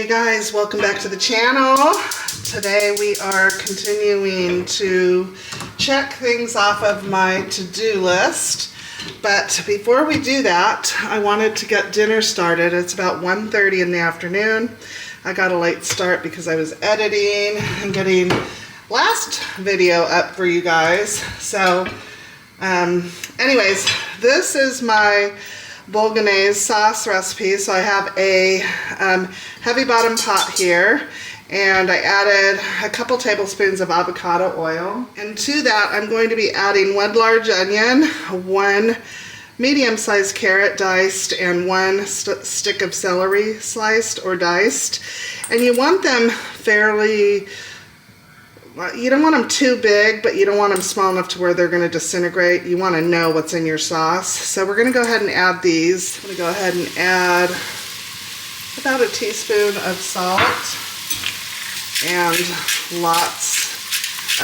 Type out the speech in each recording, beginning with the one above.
Hey guys, welcome back to the channel. Today we are continuing to check things off of my to-do list. But before we do that, I wanted to get dinner started. It's about 1:30 in the afternoon. I got a late start because I was editing and getting last video up for you guys. So anyways, this is my Bolognese sauce recipe. So I have a heavy bottom pot here, and I added a couple tablespoons of avocado oil, and to that I'm going to be adding 1 large onion, 1 medium-sized carrot diced, and 1 stick of celery sliced or diced. And you want them fairly, you don't want them too big, but you don't want them small enough to where they're going to disintegrate. You want to know what's in your sauce. So we're going to go ahead and add these. I'm going to go ahead and add about a teaspoon of salt and lots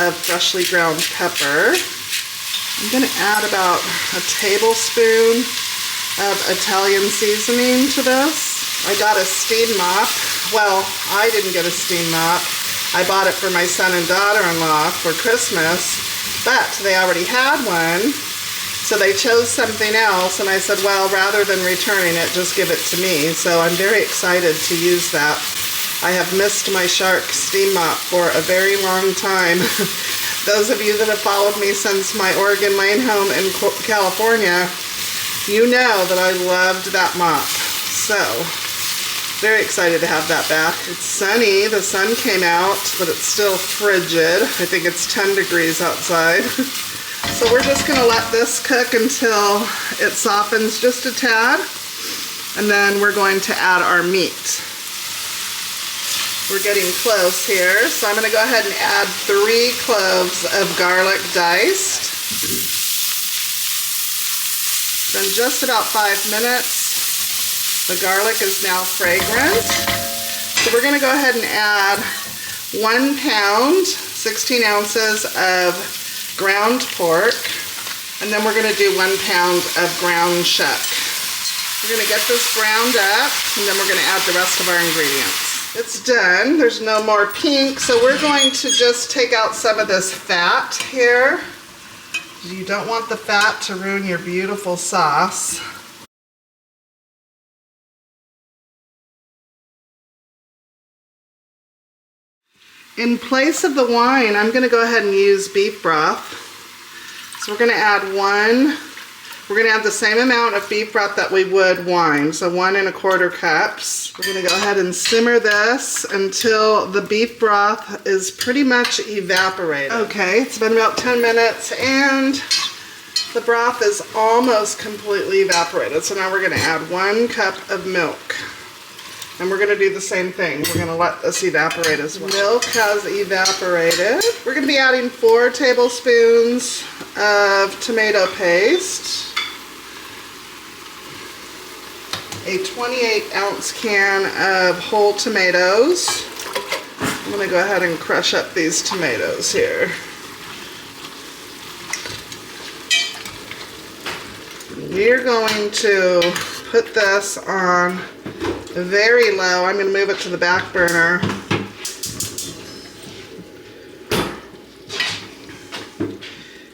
of freshly ground pepper. I'm going to add about a tablespoon of Italian seasoning to this. I got a steam mop. Well, I didn't get a steam mop. I bought it for my son and daughter-in-law for Christmas, but they already had one, so they chose something else, and I said, well, rather than returning it, just give it to me. So I'm very excited to use that. I have missed my Shark steam mop for a very long time. Those of you that have followed me since my Oregon Lane home in California, you know that I loved that mop. So very excited to have that back. It's sunny, the sun came out, but it's still frigid. I think it's 10 degrees outside. So we're just gonna let this cook until it softens just a tad, and then we're going to add our meat. We're getting close here, so I'm gonna go ahead and add 3 cloves of garlic diced. Then just about 5 minutes. The garlic is now fragrant. So we're going to go ahead and add 1 pound, 16 ounces of ground pork, and then we're going to do 1 pound of ground shuck. We're going to get this browned up, and then we're going to add the rest of our ingredients. It's done. There's no more pink, so we're going to just take out some of this fat here. You don't want the fat to ruin your beautiful sauce. In place of the wine, I'm going to go ahead and use beef broth. So we're going to add the same amount of beef broth that we would wine, so 1 1/4 cups. We're going to go ahead and simmer this until the beef broth is pretty much evaporated. Okay, it's been about 10 minutes and the broth is almost completely evaporated. So now we're going to add 1 cup of milk. And we're going to do the same thing. We're going to let this evaporate as well. Milk has evaporated. We're going to be adding 4 tablespoons of tomato paste, a 28-ounce can of whole tomatoes. I'm going to go ahead and crush up these tomatoes here. We're going to put this on very low. I'm going to move it to the back burner.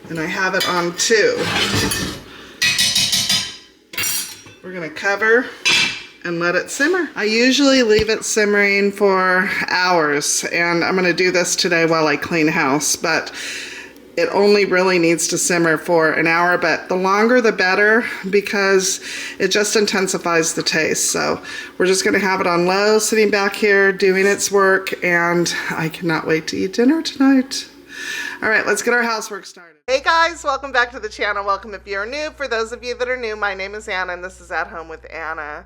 And I have it on 2. We're going to cover and let it simmer. I usually leave it simmering for hours, and I'm going to do this today while I clean house, but it only really needs to simmer for an hour, but the longer the better because it just intensifies the taste. So we're just going to have it on low, sitting back here doing its work, and I cannot wait to eat dinner tonight. All right, let's get our housework started. Hey guys, welcome back to the channel. Welcome if you're new. For those of you that are new, my name is Anna, and this is At Home with Anna.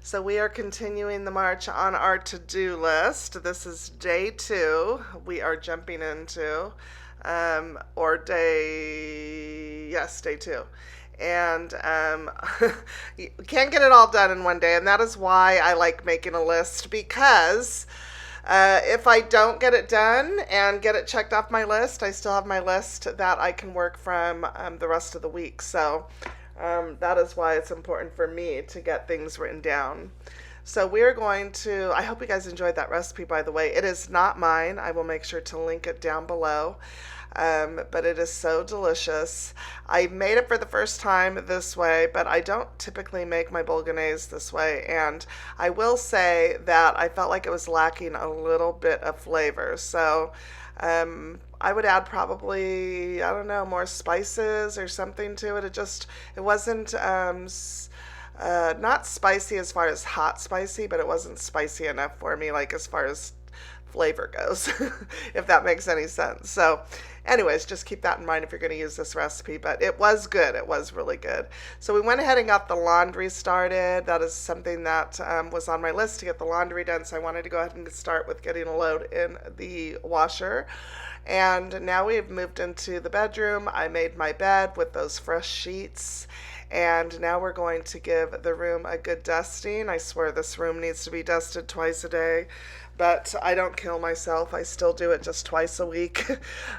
So we are continuing the march on our to-do list. This is day 2 we are jumping into. Day 2. And you can't get it all done in one day, and that is why I like making a list, because if I don't get it done and get it checked off my list, I still have my list that I can work from the rest of the week. So that is why it's important for me to get things written down. So we're going to, I hope you guys enjoyed that recipe, by the way. It is not mine. I will make sure to link it down below. But it is so delicious. I made it for the first time this way, but I don't typically make my bolognese this way. And I will say that I felt like it was lacking a little bit of flavor. So I would add probably, I don't know, more spices or something to it. It wasn't not spicy as far as hot spicy, but it wasn't spicy enough for me, like as far as flavor goes, if that makes any sense. So anyways, just keep that in mind if you're going to use this recipe, but it was good. It was really good. So we went ahead and got the laundry started. That is something that was on my list, to get the laundry done. So I wanted to go ahead and start with getting a load in the washer. And now we've moved into the bedroom. I made my bed with those fresh sheets. And now we're going to give the room a good dusting. I swear this room needs to be dusted twice a day, but I don't kill myself. I still do it just twice a week.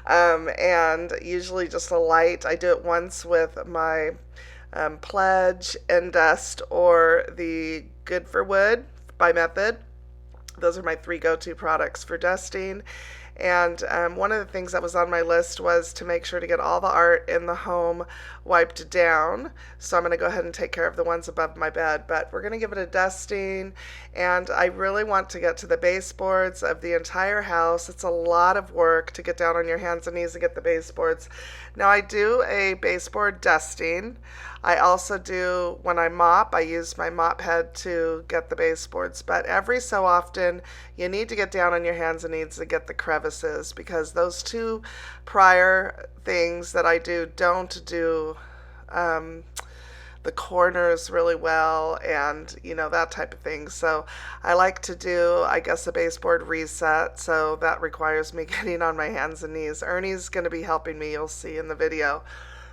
And usually just a light. I do it once with my Pledge and Dust or the Good for Wood by Method. Those are my 3 go-to products for dusting. And one of the things that was on my list was to make sure to get all the art in the home wiped down. So I'm going to go ahead and take care of the ones above my bed. But we're going to give it a dusting. And I really want to get to the baseboards of the entire house. It's a lot of work to get down on your hands and knees and get the baseboards. Now I do a baseboard dusting. I also do, when I mop, I use my mop head to get the baseboards. But every so often, you need to get down on your hands and knees to get the crevices, because those 2 prior things that I do don't do the corners really well, and that type of thing. So I like to do, I guess, a baseboard reset. So that requires me getting on my hands and knees. Ernie's going to be helping me, you'll see in the video.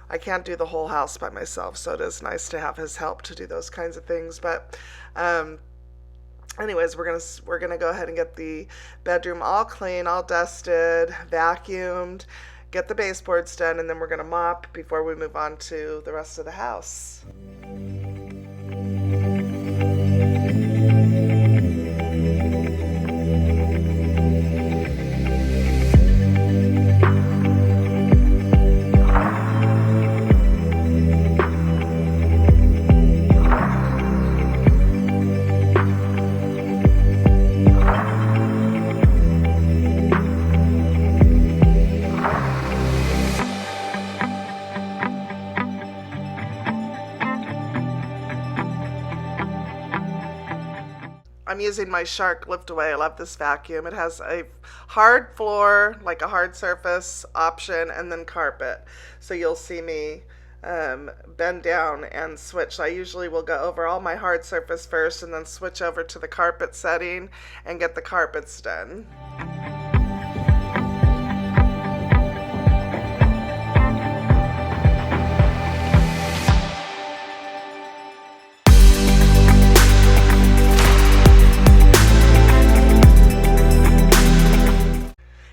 I can't do the whole house by myself, so it is nice to have his help to do those kinds of things. But anyways, we're gonna go ahead and get the bedroom all clean, all dusted, vacuumed, get the baseboards done, and then we're gonna mop before we move on to the rest of the house. I'm using my Shark Lift Away. I love this vacuum. It has a hard floor, like a hard surface option, and then carpet. So you'll see me bend down and switch. I usually will go over all my hard surface first and then switch over to the carpet setting and get the carpets done.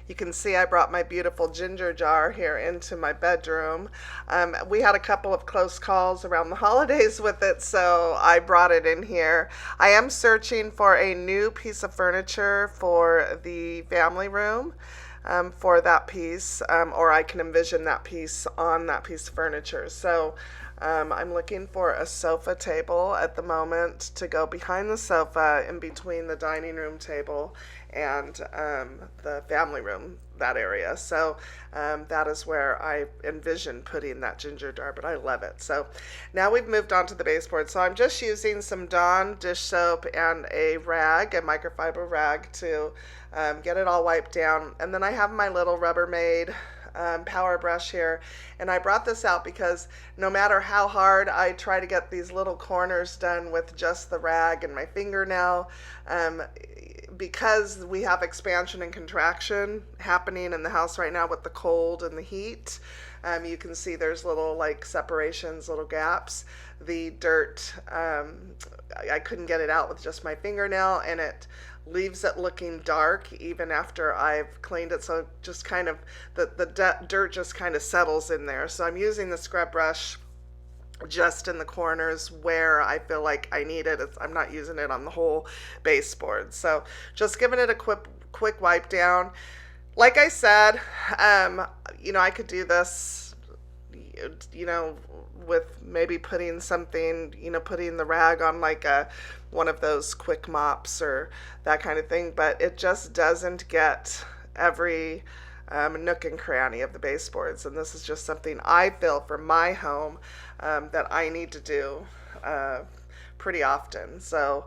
You can see I brought my beautiful ginger jar here into my bedroom. We had a couple of close calls around the holidays with it, so I brought it in here. I am searching for a new piece of furniture for the family room. For that piece, or I can envision that piece on that piece of furniture. So I'm looking for a sofa table at the moment to go behind the sofa, in between the dining room table and the family room, that area. So that is where I envision putting that ginger jar, but I love it. So now we've moved on to the baseboard. So I'm just using some Dawn dish soap and a rag, a microfiber rag, to get it all wiped down. And then I have my little Rubbermaid power brush here, and I brought this out because no matter how hard I try to get these little corners done with just the rag and my fingernail, because we have expansion and contraction happening in the house right now with the cold and the heat, you can see there's little like separations, little gaps. The dirt, I couldn't get it out with just my fingernail, and it leaves it looking dark even after I've cleaned it. So just kind of the dirt just kind of settles in there. So I'm using the scrub brush just in the corners where I feel like I need it. I'm not using it on the whole baseboard. So just giving it a quick wipe down. Like I said, I could do this, with maybe putting something, putting the rag on like one of those quick mops or that kind of thing, but it just doesn't get every nook and cranny of the baseboards. And this is just something I feel for my home that I need to do pretty often, so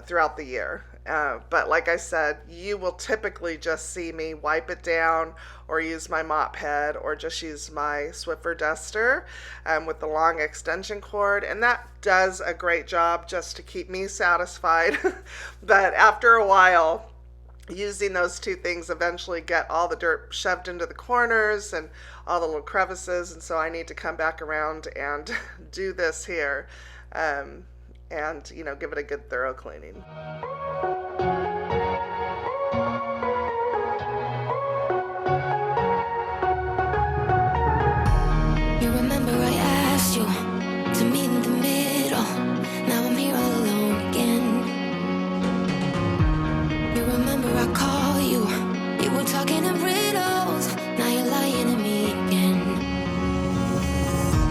throughout the year. But like I said, you will typically just see me wipe it down or use my mop head or just use my Swiffer duster with the long extension cord, and that does a great job just to keep me satisfied. But after a while, using those two things eventually get all the dirt shoved into the corners and all the little crevices, and so I need to come back around and do this here and give it a good thorough cleaning. You remember I asked you to meet in the middle. Now I'm here all alone again. You remember I called you. You were talking in riddles. Now you're lying to me again.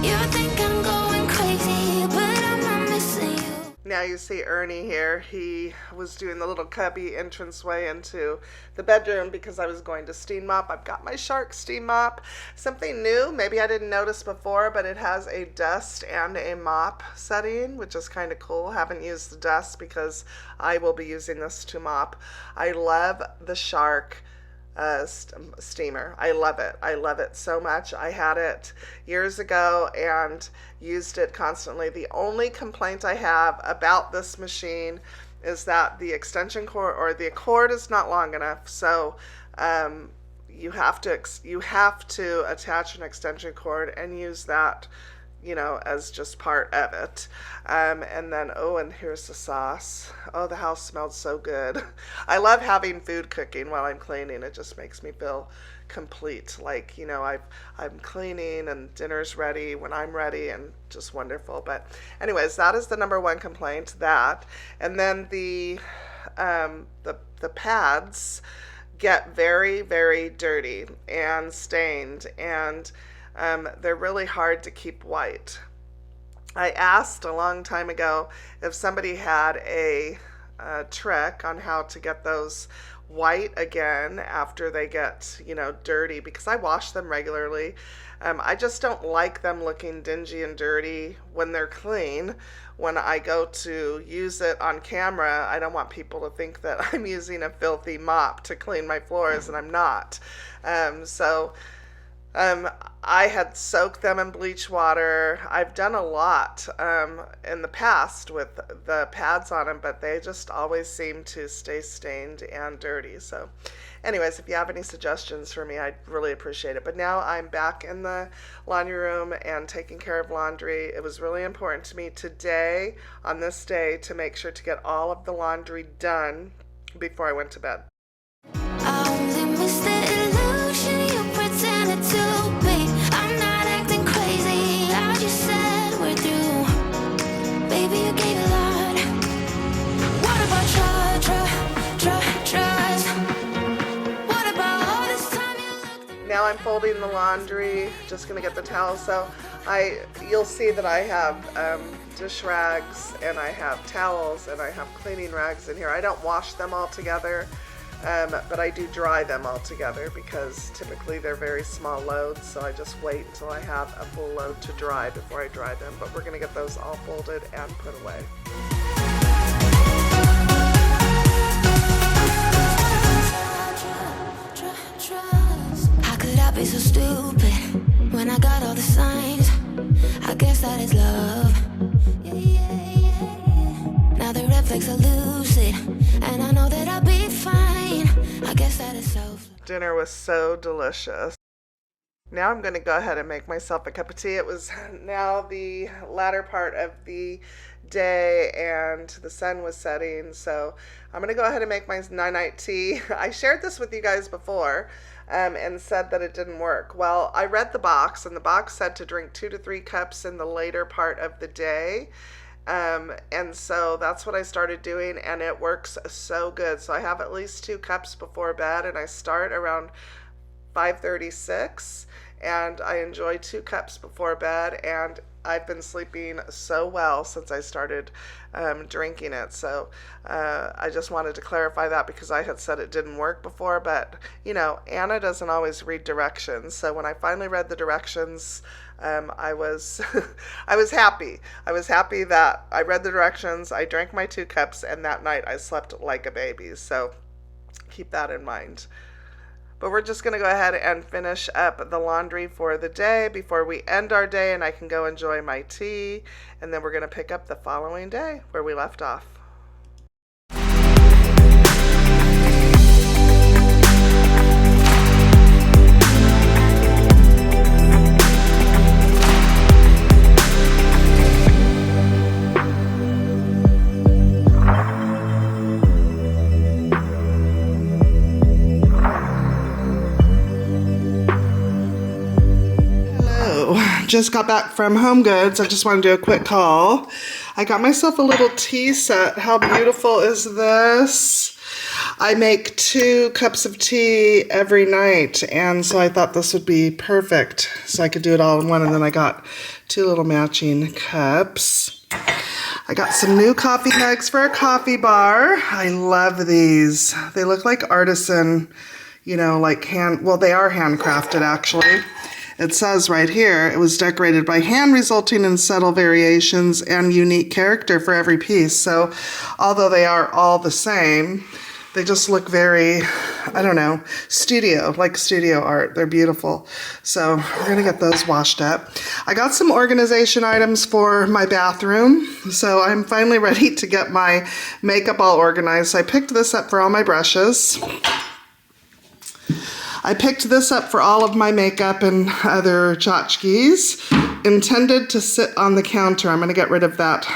You think I'm going crazy, but I'm not missing you. Now you see Ernie here. He was doing the little cubby entranceway into the bedroom because I was going to steam mop. I've got my Shark steam mop. Something new, maybe I didn't notice before, but it has a dust and a mop setting, which is kind of cool. Haven't used the dust because I will be using this to mop. I love the Shark steamer. I love it. I love it so much. I had it years ago and used it constantly. The only complaint I have about this machine is that the extension cord or the cord is not long enough. So you have to attach an extension cord and use that as just part of it. And then, and here's the sauce. Oh, the house smelled so good. I love having food cooking while I'm cleaning. It just makes me feel complete. Like, I'm cleaning and dinner's ready when I'm ready, and just wonderful. But anyways, that is the number one complaint, that. And then the pads get very, very dirty and stained, and they're really hard to keep white. I asked a long time ago if somebody had a trick on how to get those white again after they get, dirty, because I wash them regularly. I just don't like them looking dingy and dirty when they're clean. When I go to use it on camera, I don't want people to think that I'm using a filthy mop to clean my floors, and I'm not. I had soaked them in bleach water. I've done a lot in the past with the pads on them, but they just always seem to stay stained and dirty. So anyways, if you have any suggestions for me, I'd really appreciate it. But now I'm back in the laundry room and taking care of laundry. It was really important to me today, on this day, to make sure to get all of the laundry done before I went to bed. I only miss the illusion you pretended to be. I'm not acting crazy, I just said we're through. Baby, you gave a lot. What about trust? What about all this time you looked at me? Now I'm folding the laundry, just gonna get the towels. So you'll see that I have dish rags, and I have towels, and I have cleaning rags in here. I don't wash them all together. But I do dry them all together because typically they're very small loads, so I just wait until I have a full load to dry before I dry them. But we're going to get those all folded and put away. How could I be so stupid when I got all the signs? I guess that is love. Now the red flags are lucid, and I know that I'll be fine. I guess that is self. Dinner was so delicious. Now I'm going to go ahead and make myself a cup of tea. It was now the latter part of the day and the sun was setting, so I'm going to go ahead and make my night tea. I shared this with you guys before, and said that it didn't work. Well, I read the box, and the box said to drink 2 to 3 cups in the later part of the day. And so that's what I started doing, and it works so good. So I have at least 2 cups before bed, and I start around 5:36, and I enjoy 2 cups before bed, and I've been sleeping so well since I started drinking it. So I just wanted to clarify that because I had said it didn't work before, but you know, Anna doesn't always read directions. So when I finally read the directions, I was I was happy. I was happy that I read the directions, I drank my 2 cups, and that night I slept like a baby. So keep that in mind. But we're just going to go ahead and finish up the laundry for the day before we end our day, and I can go enjoy my tea, and then we're going to pick up the following day where we left off. Just got back from HOMEGOODS. I just want to do a quick haul. I got myself a little tea set. How beautiful is this? I make 2 cups of tea every night, and so I thought this would be perfect. So I could do it all in one, and then I got 2 little matching cups. I got some new coffee mugs for a coffee bar. I love these. They look like artisan, you know, like they are handcrafted actually. It says right here, it was decorated by hand, resulting in subtle variations and unique character for every piece. So although they are all the same, they just look very, I don't know, like studio art. They're beautiful. So we're going to get those washed up. I got some organization items for my bathroom. So I'm finally ready to get my makeup all organized. So I picked this up for all my brushes. I picked this up for all of my makeup and other tchotchkes, intended to sit on the counter. I'm going to get rid of that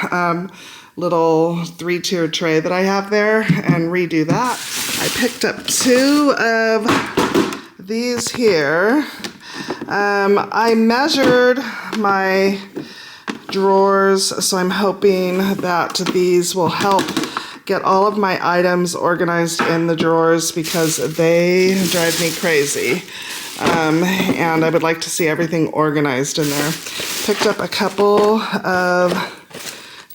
little 3-tiered tray that I have there and redo that. I picked up 2 of these here. I measured my drawers, so I'm hoping that these will help get all of my items organized in the drawers because they drive me crazy. And I would like to see everything organized in there. Picked up a couple of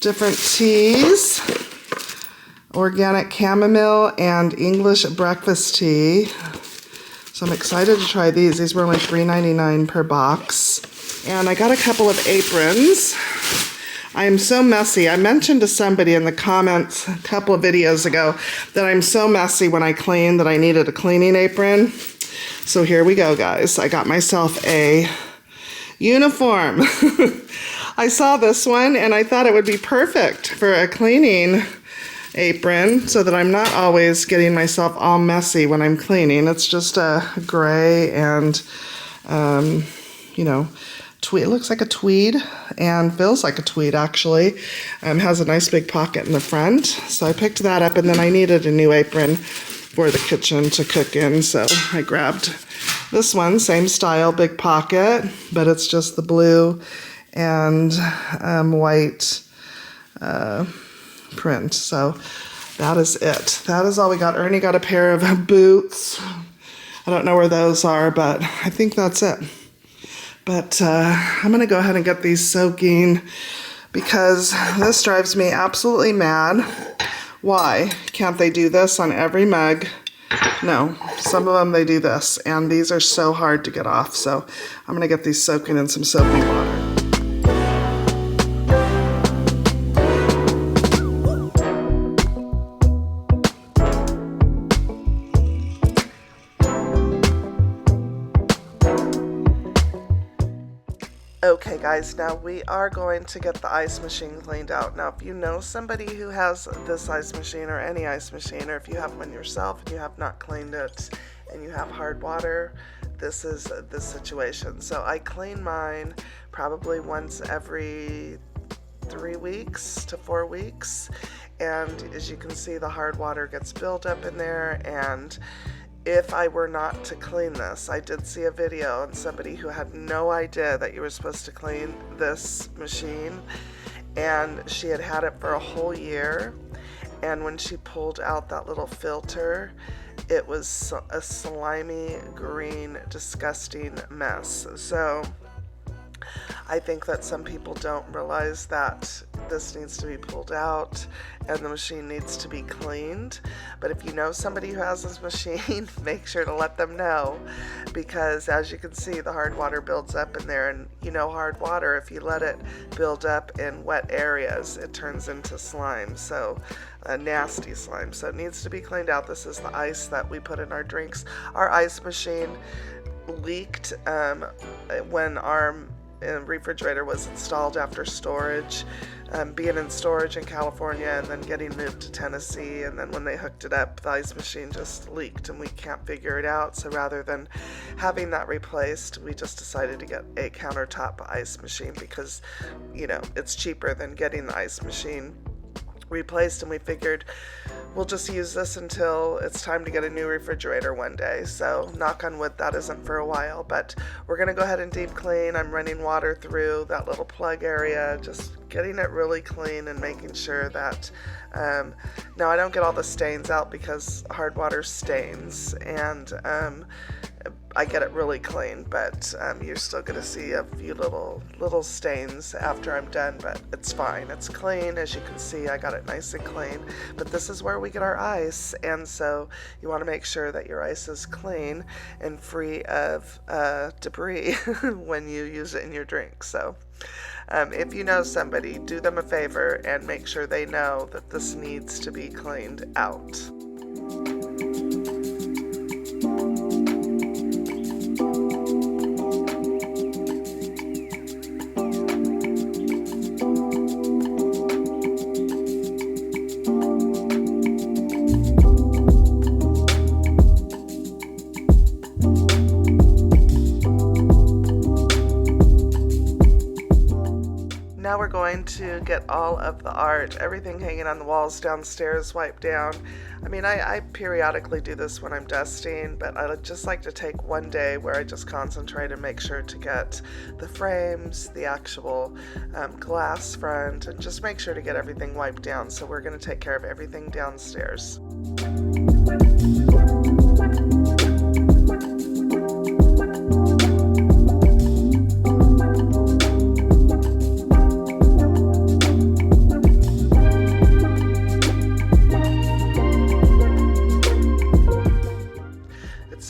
different teas. Organic chamomile and English breakfast tea. So I'm excited to try these. These were only $3.99 per box. And I got a couple of aprons. I am so messy. I mentioned to somebody in the comments a couple of videos ago that I'm so messy when I clean that I needed a cleaning apron. So here we go, guys. I got myself a uniform. I saw this one and I thought it would be perfect for a cleaning apron so that I'm not always getting myself all messy when I'm cleaning. It's just a gray and, you know, tweed. It looks like a tweed and feels like a tweed actually. Has a nice big pocket in the front. So I picked that up, and then I needed a new apron for the kitchen to cook in. So I grabbed this one, same style, big pocket, but it's just the blue and white print. So that is it. That is all we got. Ernie got a pair of boots. I don't know where those are, but I think that's it. But I'm going to go ahead and get these soaking because this drives me absolutely mad. Why can't they do this on every mug? No, some of them they do this, and these are so hard to get off. So I'm going to get these soaking in some soapy water. Okay guys, now we are going to get the ice machine cleaned out. Now if you know somebody who has this ice machine or any ice machine, or if you have one yourself and you have not cleaned it and you have hard water, this is the situation. So I clean mine probably once every 3 weeks to 4 weeks, and as you can see, the hard water gets built up in there, and if I were not to clean this. I did see a video on somebody who had no idea that you were supposed to clean this machine, and she had had it for a whole year, and when she pulled out that little filter, it was a slimy, green, disgusting mess. So I think that some people don't realize that this needs to be pulled out and the machine needs to be cleaned. But if you know somebody who has this machine, make sure to let them know, because as you can see, the hard water builds up in there, and you know, hard water, if you let it build up in wet areas, it turns into slime, so a nasty slime. So it needs to be cleaned out. This is the ice that we put in our drinks. Our ice machine leaked when our refrigerator was installed after storage, being in storage in California and then getting moved to Tennessee, and then when they hooked it up, the ice machine just leaked and we can't figure it out. So rather than having that replaced, we just decided to get a countertop ice machine because, you know, it's cheaper than getting the ice machine replaced, and we figured we'll just use this until it's time to get a new refrigerator one day. So knock on wood, that isn't for a while, but we're gonna go ahead and deep clean. I'm running water through that little plug area, just getting it really clean and making sure that now I don't get all the stains out because hard water stains, and I get it really clean, but you're still gonna see a few little stains after I'm done, but it's fine. It's clean. As you can see, I got it nice and clean. But this is where we get our ice, and so you want to make sure that your ice is clean and free of debris when you use it in your drink. So if you know somebody, do them a favor and make sure they know that this needs to be cleaned out. Now we're going to get all of the art, everything hanging on the walls downstairs, wiped down. I mean, I periodically do this when I'm dusting, but I just like to take one day where I just concentrate and make sure to get the frames, the actual glass front, and just make sure to get everything wiped down. So we're going to take care of everything downstairs.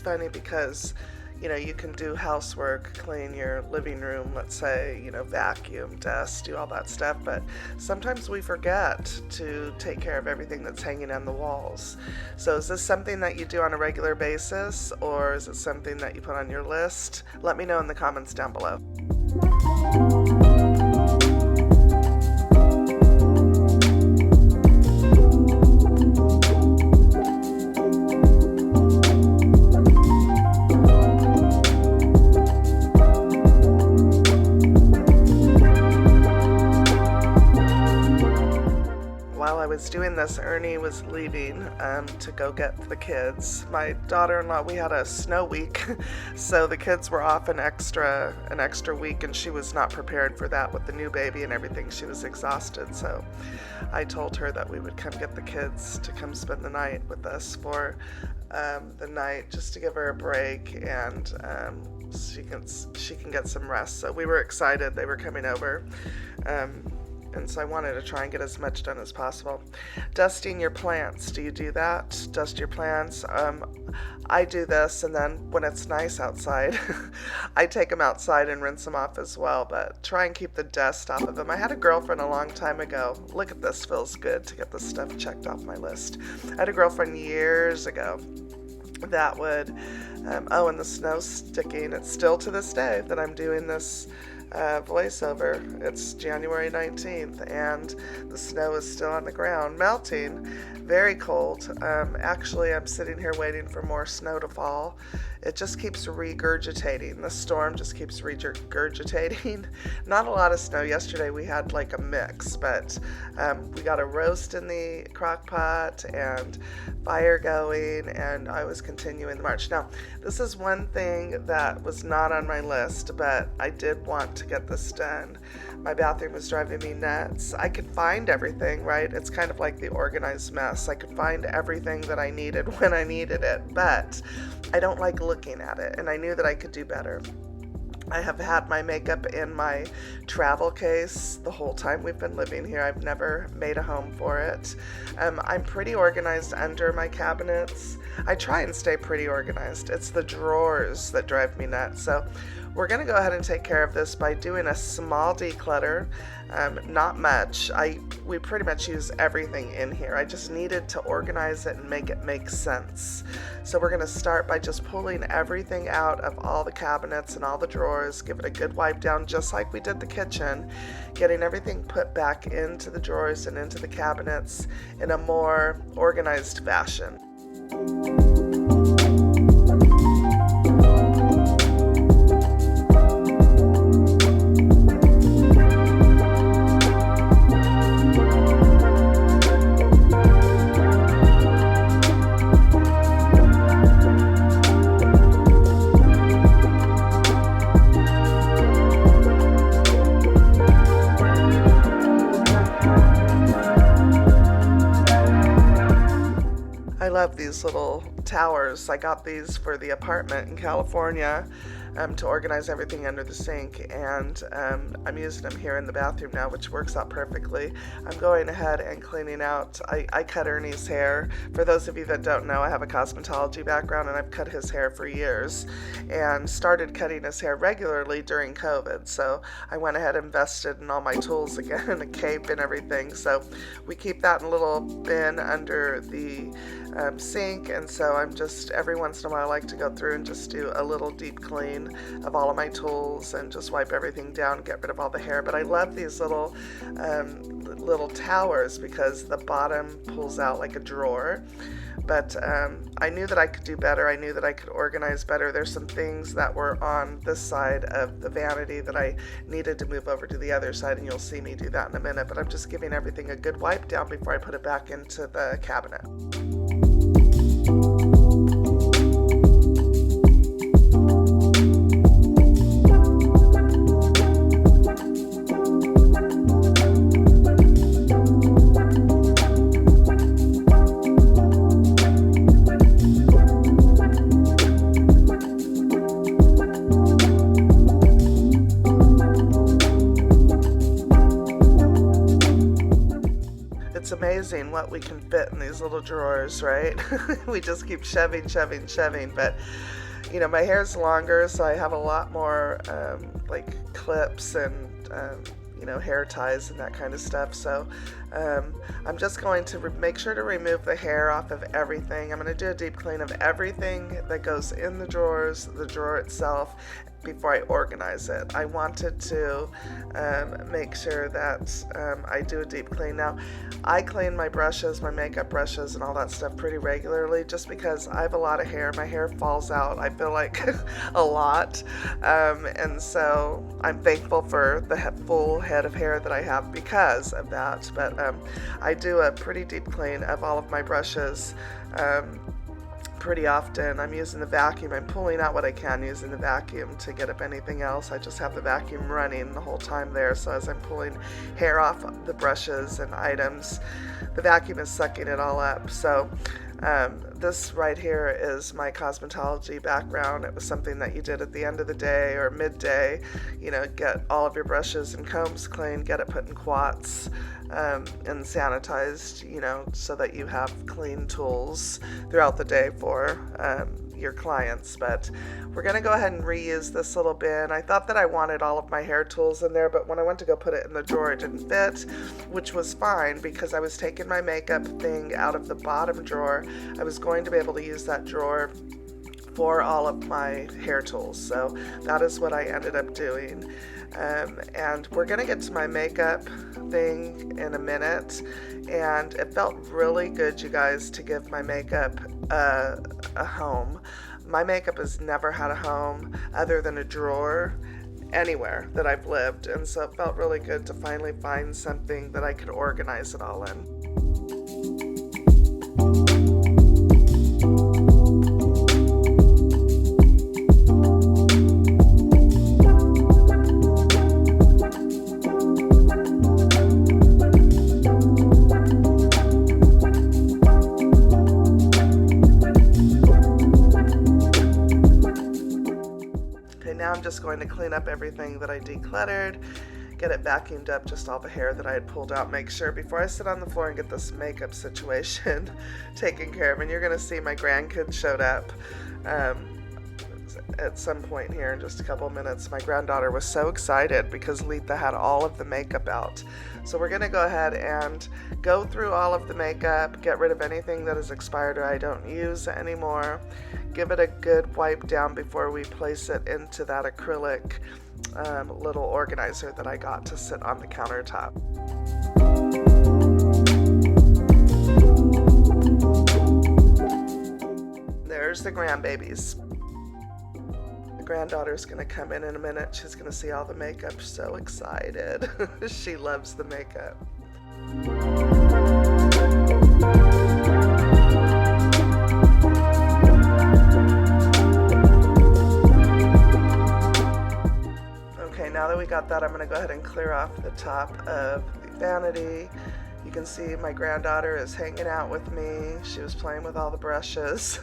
Funny because, you know, you can do housework, clean your living room, let's say, you know, vacuum, dust, do all that stuff, but sometimes we forget to take care of everything that's hanging on the walls. So is this something that you do on a regular basis, or is it something that you put on your list? Let me know in the comments down below. Doing this, Ernie was leaving to go get the kids. My daughter-in-law, we had a snow week, so the kids were off an extra week, and she was not prepared for that with the new baby and everything. She was exhausted, so I told her that we would come get the kids to come spend the night with us for the night, just to give her a break, and she can get some rest. So we were excited they were coming over. And so I wanted to try and get as much done as possible. Dusting your plants. Do you do that? Dust your plants? I do this, and then when it's nice outside, I take them outside and rinse them off as well, but try and keep the dust off of them. I had a girlfriend a long time ago. Look at this, feels good to get this stuff checked off my list. I had a girlfriend years ago that would, and the snow's sticking. It's still to this day that I'm doing this voiceover. It's January 19th and the snow is still on the ground melting. very cold. Actually, I'm sitting here waiting for more snow to fall. It just keeps regurgitating. The storm just keeps regurgitating. Not a lot of snow. Yesterday we had like a mix, but we got a roast in the crock pot and fire going, and I was continuing the march. Now, this is one thing that was not on my list, but I did want to get this done. My bathroom was driving me nuts. I could find everything, right? It's kind of like the organized mess. I could find everything that I needed when I needed it, but I don't like looking at it, and I knew that I could do better. I have had my makeup in my travel case the whole time we've been living here. I've never made a home for it. I'm pretty organized under my cabinets. I try and stay pretty organized. It's the drawers that drive me nuts. So we're going to go ahead and take care of this by doing a small declutter. Not much. We pretty much use everything in here. I just needed to organize it and make it make sense. So we're going to start by just pulling everything out of all the cabinets and all the drawers, give it a good wipe down just like we did the kitchen, getting everything put back into the drawers and into the cabinets in a more organized fashion. I love these little towers. I got these for the apartment in California to organize everything under the sink, and I'm using them here in the bathroom now, which works out perfectly. I'm going ahead and cleaning out. I cut Ernie's hair. For those of you that don't know, I have a cosmetology background, and I've cut his hair for years and started cutting his hair regularly during COVID. So I went ahead and invested in all my tools again, and a cape and everything. So we keep that in a little bin under the sink, and so I'm just, every once in a while, I like to go through and just do a little deep clean of all of my tools and just wipe everything down, get rid of all the hair. But I love these little towers because the bottom pulls out like a drawer. But I knew that I could do better. I knew that I could organize better. There's some things that were on this side of the vanity that I needed to move over to the other side, and you'll see me do that in a minute. But I'm just giving everything a good wipe down before I put it back into the cabinet. It's amazing what we can fit in these little drawers, right? We just keep shoving, but you know, my hair's longer, so I have a lot more like clips and you know, hair ties and that kind of stuff. So I'm just going to make sure to remove the hair off of everything. I'm going to do a deep clean of everything that goes in the drawers, the drawer itself, before I organize it. I wanted to make sure that I do a deep clean. Now, I clean my brushes, my makeup brushes and all that stuff pretty regularly just because I have a lot of hair. My hair falls out, I feel like, a lot. And so I'm thankful for the full head of hair that I have because of that. But I do a pretty deep clean of all of my brushes pretty often. I'm using the vacuum. I'm pulling out what I can using the vacuum to get up anything else. I just have the vacuum running the whole time there, so as I'm pulling hair off the brushes and items, the vacuum is sucking it all up. So this right here is my cosmetology background. It was something that you did at the end of the day or midday, you know, get all of your brushes and combs clean, get it put in quats and sanitized, you know, so that you have clean tools throughout the day for your clients. But we're going to go ahead and reuse this little bin. I thought that I wanted all of my hair tools in there, but when I went to go put it in the drawer, it didn't fit, which was fine because I was taking my makeup thing out of the bottom drawer. I was going to be able to use that drawer for all of my hair tools, so that is what I ended up doing. And we're gonna get to my makeup thing in a minute. And it felt really good, you guys, to give my makeup a home. My makeup has never had a home other than a drawer anywhere that I've lived, and so it felt really good to finally find something that I could organize it all in. Now I'm just going to clean up everything that I decluttered, get it vacuumed up, just all the hair that I had pulled out, make sure before I sit on the floor and get this makeup situation taken care of. And you're going to see my grandkids showed up at some point here in just a couple minutes. My granddaughter was so excited because Letha had all of the makeup out. So we're going to go ahead and go through all of the makeup, get rid of anything that is expired or I don't use anymore, give it a good wipe down before we place it into that acrylic little organizer that I got to sit on the countertop. There's the grandbabies. Granddaughter's gonna come in a minute. She's gonna see all the makeup. So excited. She loves the makeup. Okay, now that we got that, I'm gonna go ahead and clear off the top of the vanity. You can see my granddaughter is hanging out with me. She was playing with all the brushes.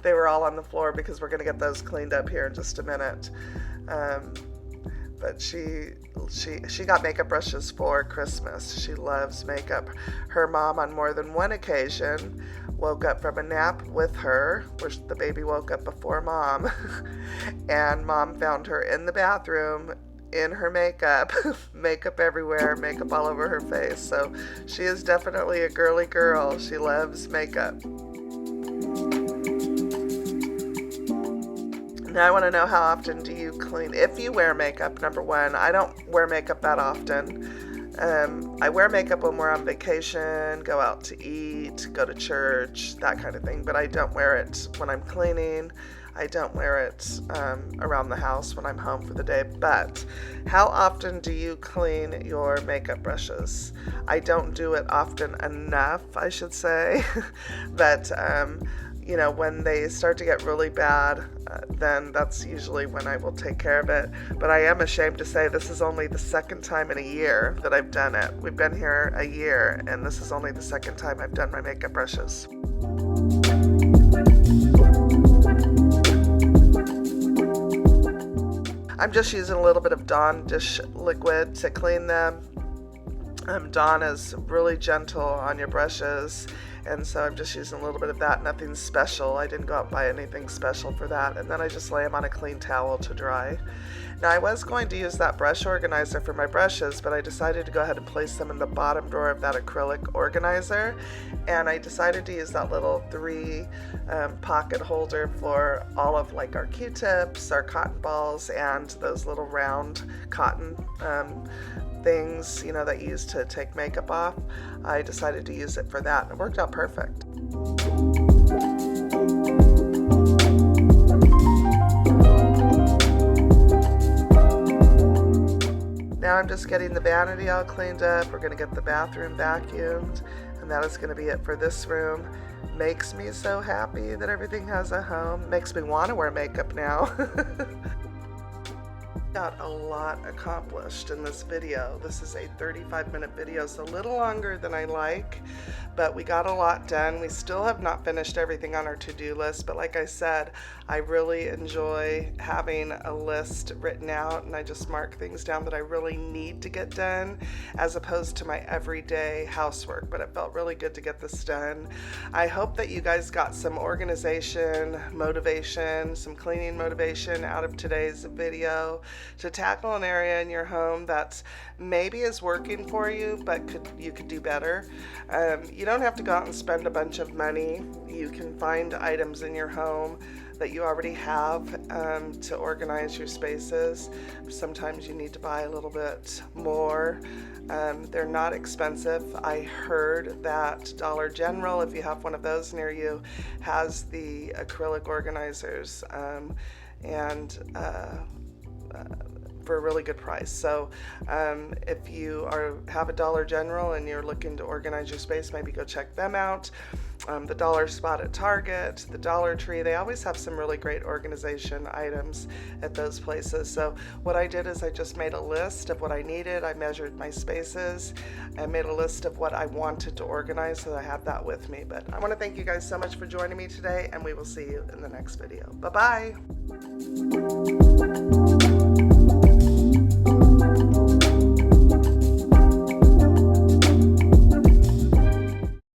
They were all on the floor because we're gonna get those cleaned up here in just a minute. But she got makeup brushes for Christmas. She loves makeup. Her mom on more than one occasion woke up from a nap with her, where the baby woke up before mom, and mom found her in the bathroom in her makeup, makeup everywhere, makeup all over her face. So she is definitely a girly girl. She loves makeup. Now I want to know, how often do you clean? If you wear makeup, number one. I don't wear makeup that often. I wear makeup when we're on vacation, go out to eat, go to church, that kind of thing, but I don't wear it when I'm cleaning. I don't wear it around the house when I'm home for the day. But how often do you clean your makeup brushes? I don't do it often enough, I should say. But you know, when they start to get really bad, then that's usually when I will take care of it. But I am ashamed to say this is only the second time in a year that I've done it. We've been here a year, and this is only the second time I've done my makeup brushes. I'm just using a little bit of Dawn dish liquid to clean them. Dawn is really gentle on your brushes, and so I'm just using a little bit of that. Nothing special. I didn't go out and buy anything special for that. And then I just lay them on a clean towel to dry. Now I was going to use that brush organizer for my brushes, but I decided to go ahead and place them in the bottom drawer of that acrylic organizer. And I decided to use that little 3 pocket holder for all of like our Q-tips, our cotton balls, and those little round cotton things, you know, that you use to take makeup off. I decided to use it for that, and it worked out perfect. Now I'm just getting the vanity all cleaned up. We're gonna get the bathroom vacuumed, and that is gonna be it for this room. Makes me so happy that everything has a home. Makes me want to wear makeup now. Got a lot accomplished in this video. This is a 35-minute video, so a little longer than I like, but we got a lot done. We still have not finished everything on our to-do list, but like I said, I really enjoy having a list written out, and I just mark things down that I really need to get done, as opposed to my everyday housework. But it felt really good to get this done. I hope that you guys got some organization motivation, some cleaning motivation out of today's video, to tackle an area in your home that maybe is working for you, but you could do better. You don't have to go out and spend a bunch of money. You can find items in your home that you already have to organize your spaces. Sometimes you need to buy a little bit more. They're not expensive. I heard that Dollar General, if you have one of those near you, has the acrylic organizers for a really good price. So if you have a Dollar General and you're looking to organize your space, maybe go check them out. The Dollar Spot at Target, the Dollar Tree, they always have some really great organization items at those places. So what I did is I just made a list of what I needed. I measured my spaces and made a list of what I wanted to organize, so I have that with me. But I want to thank you guys so much for joining me today, and we will see you in the next video. Bye-bye.